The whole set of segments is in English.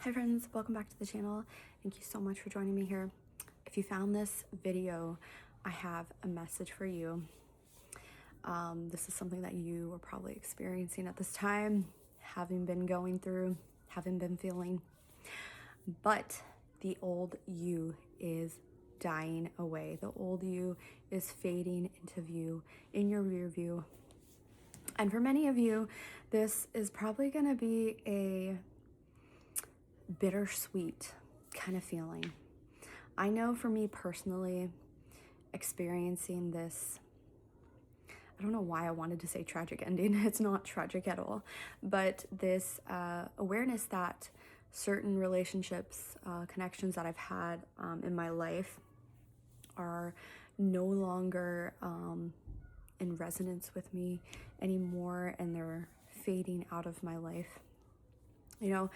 Hi friends, welcome back to the channel. Thank you so much for joining me here. If you found this video, I have a message for you. This is something that you are probably experiencing at this time, having been going through, having been feeling. But the old you is dying away. The old you is fading into view in your rear view. And for many of you, this is probably going to be a bittersweet kind of feeling. I know for me personally, experiencing this, I don't know why I wanted to say tragic ending. It's not tragic at all, but this awareness that certain relationships, connections that I've had in my life are no longer in resonance with me anymore, and they're fading out of my life. You know,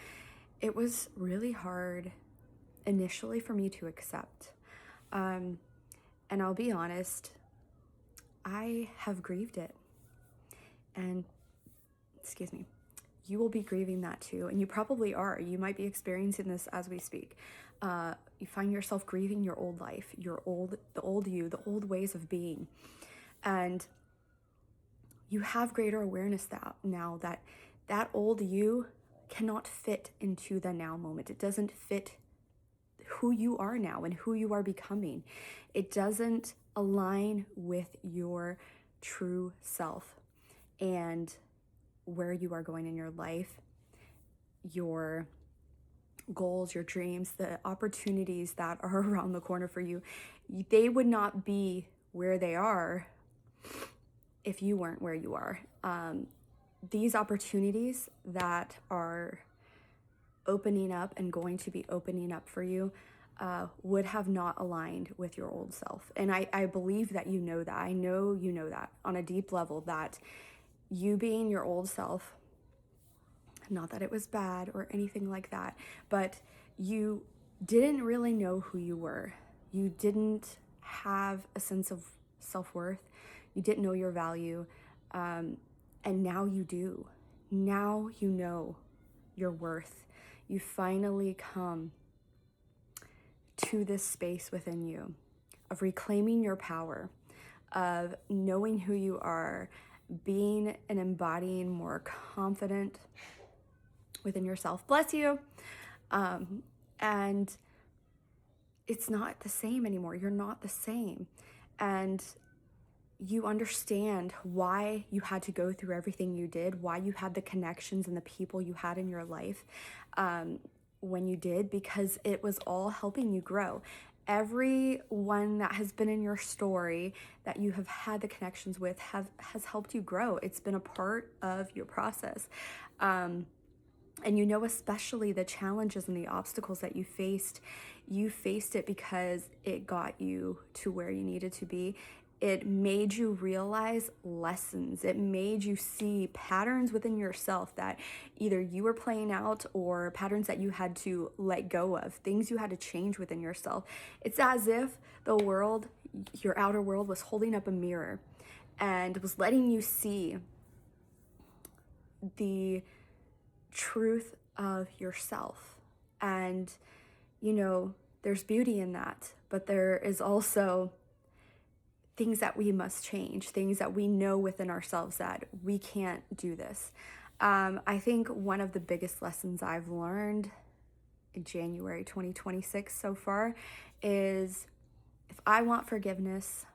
it was really hard initially for me to accept. And I'll be honest, I have grieved it. And, excuse me, you will be grieving that too. And you probably are. You might be experiencing this as we speak. You find yourself grieving your old life, the old you, the old ways of being. And you have greater awareness now that that old you cannot fit into the now moment. It doesn't fit who you are now and who you are becoming. It doesn't align with your true self and where you are going in your life, your goals, your dreams, the opportunities that are around the corner for you. They would not be where they are if you weren't where you are. These opportunities that are opening up and going to be opening up for you would have not aligned with your old self. And I believe that you know that. I know you know that on a deep level, that you being your old self, not that it was bad or anything like that, but you didn't really know who you were. You didn't have a sense of self-worth. You didn't know your value. And now you do. Now you know your worth. You finally come to this space within you of reclaiming your power, of knowing who you are, being and embodying more confident within yourself. Bless you. And it's not the same anymore. You're not the same. And you understand why you had to go through everything you did, why you had the connections and the people you had in your life when you did, because it was all helping you grow. Everyone that has been in your story that you have had the connections with has helped you grow. It's been a part of your process. And you know, especially the challenges and the obstacles that you faced it because it got you to where you needed to be. It made you realize lessons. It made you see patterns within yourself that either you were playing out or patterns that you had to let go of, things you had to change within yourself. It's as if the world, your outer world, was holding up a mirror and was letting you see the truth of yourself. And, you know, there's beauty in that, but there is also things that we must change, things that we know within ourselves that we can't do this. I think one of the biggest lessons I've learned in January 2026 so far is, if I want forgiveness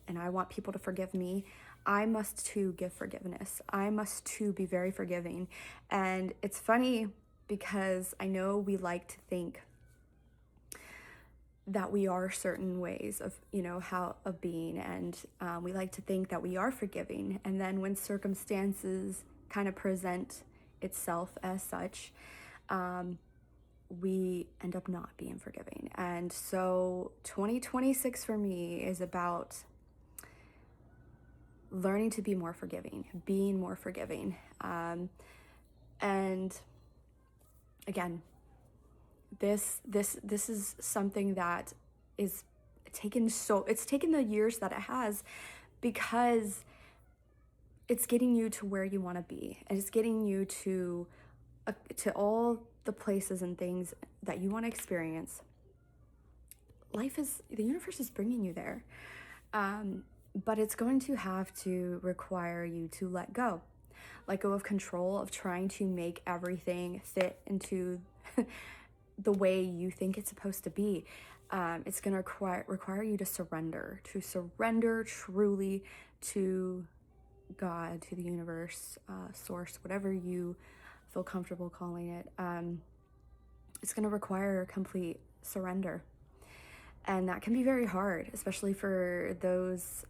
and I want people to forgive me, I must too give forgiveness. I must too be very forgiving. And it's funny because I know we like to think that we are certain ways of, you know, how of being, and we like to think that we are forgiving. And then when circumstances kind of present itself as such, we end up not being forgiving. And so 2026 for me is about learning to be more forgiving, being more forgiving. And again, this is something that is it's taken the years that it has, because it's getting you to where you want to be, and it's getting you to all the places and things that you want to experience, the universe is bringing you there. But it's going to have to require you to let go of control of trying to make everything fit into the way you think it's supposed to be. It's going to require you to surrender truly to God, to the universe, source, whatever you feel comfortable calling it. It's going to require complete surrender. And that can be very hard, especially for those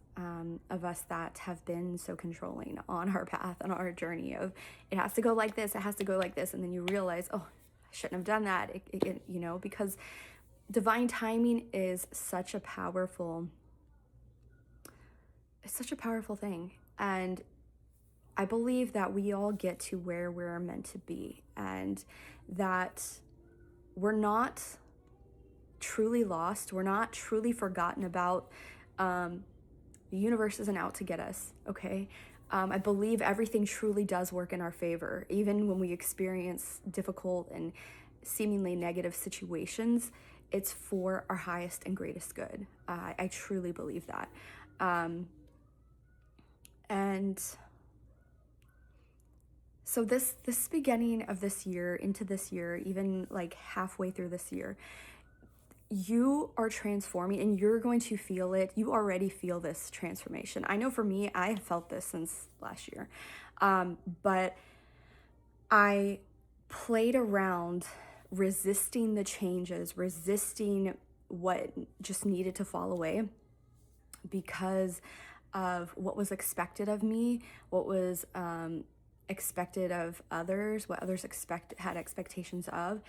of us that have been so controlling on our path, on our journey of, it has to go like this, it has to go like this. And then you realize, oh, I shouldn't have done that, because divine timing is such a powerful thing. And I believe that we all get to where we're meant to be, and that we're not truly lost. We're not truly forgotten about. The universe isn't out to get us, okay? I believe everything truly does work in our favor. Even when we experience difficult and seemingly negative situations, it's for our highest and greatest good. I truly believe that. And so this beginning of this year, into this year, even like halfway through this year, you are transforming, and you're going to feel it. You already feel this transformation. I know for me, I have felt this since last year. But I played around resisting the changes, resisting what just needed to fall away because of what was expected of me, what was expected of others, what others had expectations of.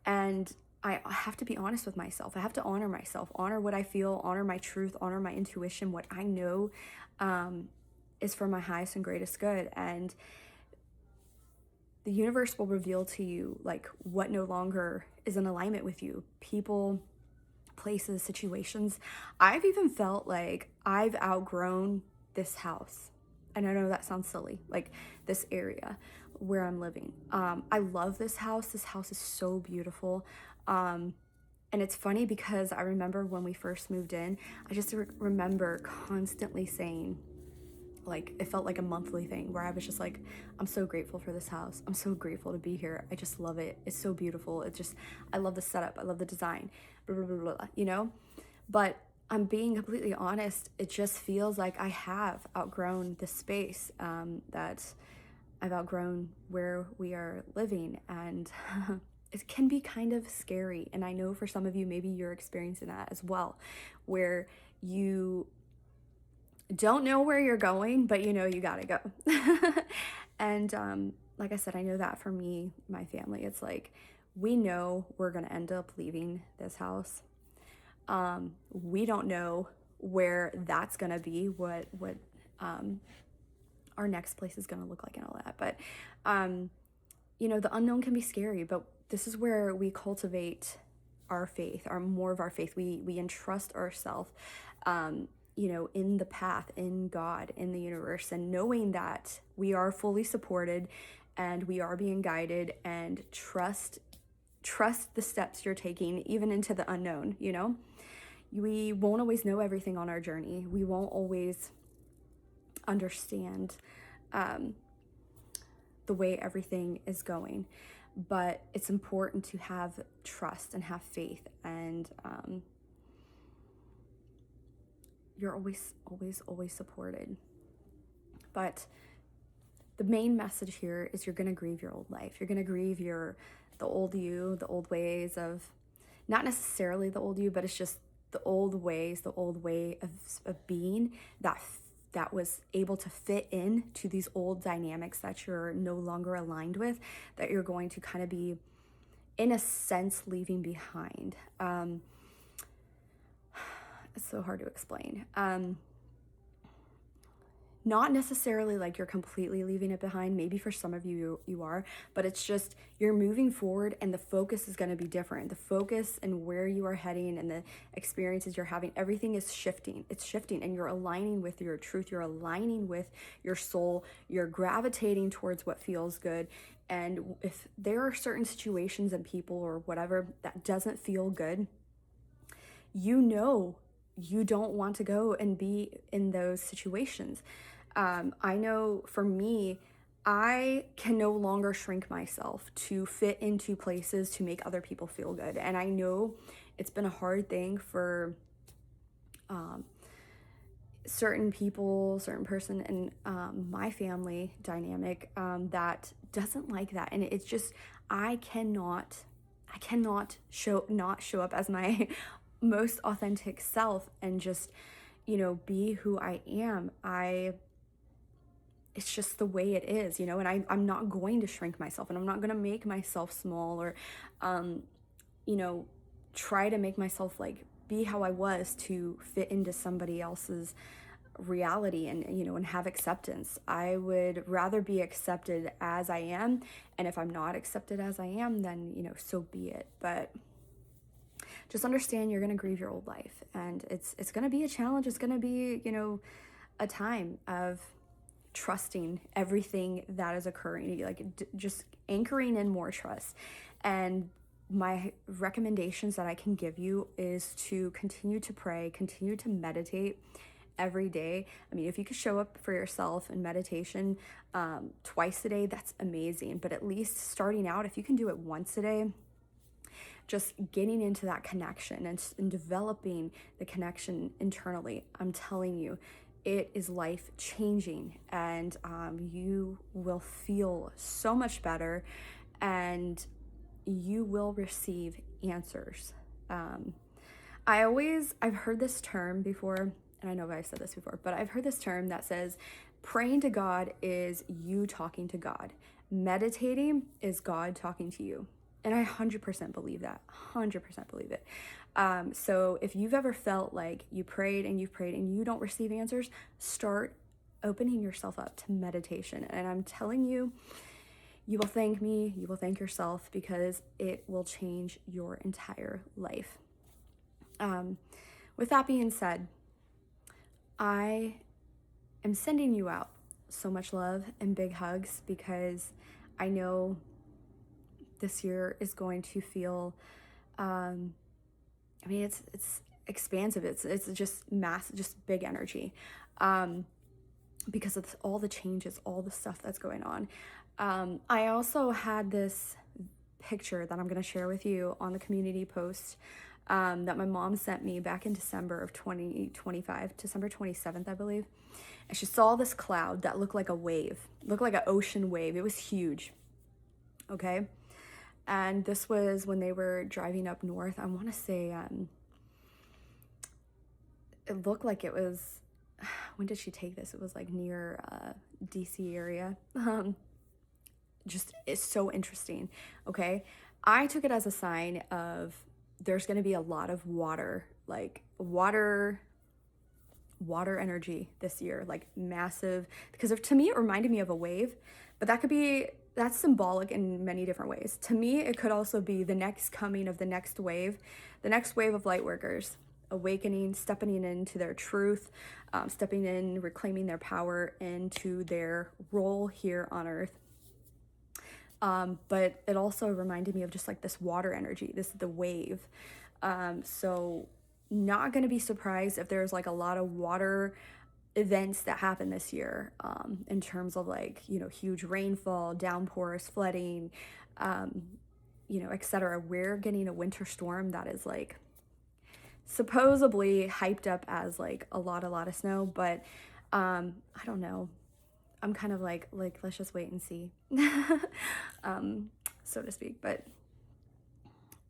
And I have to be honest with myself. I have to honor myself, honor what I feel, honor my truth, honor my intuition, what I know is for my highest and greatest good. And the universe will reveal to you like what no longer is in alignment with you. People, places, situations. I've even felt like I've outgrown this house. And I know that sounds silly, like this area where I'm living. I love this house. This house is so beautiful. And it's funny because I remember when we first moved in, I just remember constantly saying, like, it felt like a monthly thing where I was just like, I'm so grateful for this house. I'm so grateful to be here. I just love it. It's so beautiful. I love the setup. I love the design, blah, blah, blah, blah, you know? But I'm being completely honest. It just feels like I have outgrown the space, that I've outgrown where we are living. And it can be kind of scary. And I know for some of you, maybe you're experiencing that as well, where you don't know where you're going, but you know you gotta go. And like I said, I know that for me, my family, it's like, we know we're gonna end up leaving this house. We don't know where that's gonna be, what our next place is gonna look like and all that. But you know, the unknown can be scary, but this is where we cultivate our faith, more of our faith. We entrust ourselves, you know, in the path, in God, in the universe, and knowing that we are fully supported and we are being guided, and trust the steps you're taking, even into the unknown, you know? We won't always know everything on our journey. We won't always understand the way everything is going, but it's important to have trust and have faith, and you're always supported. But the main message here is you're going to grieve your old life. You're going to grieve the old you, the old ways of, not necessarily the old you, but it's just the old ways, the old way of being that was able to fit in to these old dynamics that you're no longer aligned with, that you're going to kind of be, in a sense, leaving behind. It's so hard to explain. Not necessarily like you're completely leaving it behind. Maybe for some of you are, but it's just you're moving forward, and the focus is going to be different. The focus and where you are heading and the experiences you're having, everything is shifting. It's shifting, and you're aligning with your truth. You're aligning with your soul. You're gravitating towards what feels good, And if there are certain situations and people or whatever that doesn't feel good, you know you don't want to go and be in those situations. I know for me, I can no longer shrink myself to fit into places to make other people feel good. And I know it's been a hard thing for certain people, certain person in my family dynamic that doesn't like that. And it's just, I cannot not show up as my most authentic self and just, be who I am. It's just the way it is, and I'm not going to shrink myself, and I'm not going to make myself small or, you know, try to make myself like be how I was to fit into somebody else's reality and, and have acceptance. I would rather be accepted as I am. And if I'm not accepted as I am, then, so be it. But just understand you're going to grieve your old life, and it's going to be a challenge. It's going to be, a time of trusting everything that is occurring, like just anchoring in more trust. And my recommendations that I can give you is to continue to pray, continue to meditate every day. I mean, if you could show up for yourself in meditation twice a day, that's amazing. But at least starting out, if you can do it once a day, just getting into that connection and developing the connection internally, I'm telling you, it is life changing, and you will feel so much better, and you will receive answers. I've heard this term before, and I know I've said this before, but I've heard this term that says praying to God is you talking to God. Meditating is God talking to you. And I 100% believe that, 100% believe it. So if you've ever felt like you've prayed and you don't receive answers, start opening yourself up to meditation. And I'm telling you, you will thank me, you will thank yourself, because it will change your entire life. With that being said, I am sending you out so much love and big hugs, because I know this year is going to feel, it's expansive. It's just just big energy, because of all the changes, all the stuff that's going on. I also had this picture that I'm going to share with you on the community post that my mom sent me back in December of 2025, December 27th, I believe. And she saw this cloud that looked like a wave, looked like an ocean wave. It was huge. Okay. And this was when they were driving up north. I want to say it looked like it was, when did she take this? It was like near DC area. Just, it's so interesting. Okay. I took it as a sign of there's going to be a lot of water energy this year, like massive, because to me it reminded me of a wave, but that's symbolic in many different ways. To me, it could also be the next coming of the next wave of light workers awakening, stepping into their truth, stepping in, reclaiming their power into their role here on earth. But it also reminded me of just like this water energy, the wave. So not going to be surprised if there's like a lot of water events that happen this year, in terms of like, huge rainfall, downpours, flooding, etc. We're getting a winter storm that is like supposedly hyped up as like a lot of snow, but I don't know. I'm kind of like let's just wait and see, so to speak. But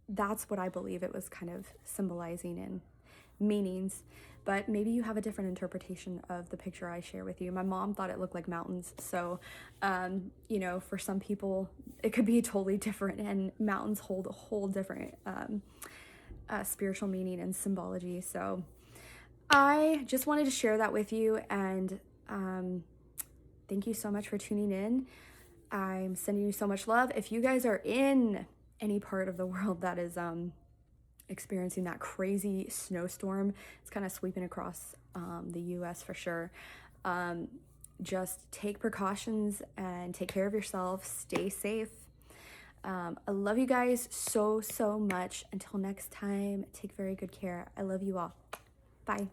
that's what I believe it was kind of symbolizing in meanings. But maybe you have a different interpretation of the picture I share with you. My mom thought it looked like mountains. So, for some people, it could be totally different. And mountains hold a whole different spiritual meaning and symbology. So I just wanted to share that with you. And thank you so much for tuning in. I'm sending you so much love. If you guys are in any part of the world that is experiencing that crazy snowstorm, it's kind of sweeping across the US for sure. just take precautions and take care of yourself. Stay safe. I love you guys so much. Until next time, take very good care. I love you all. Bye.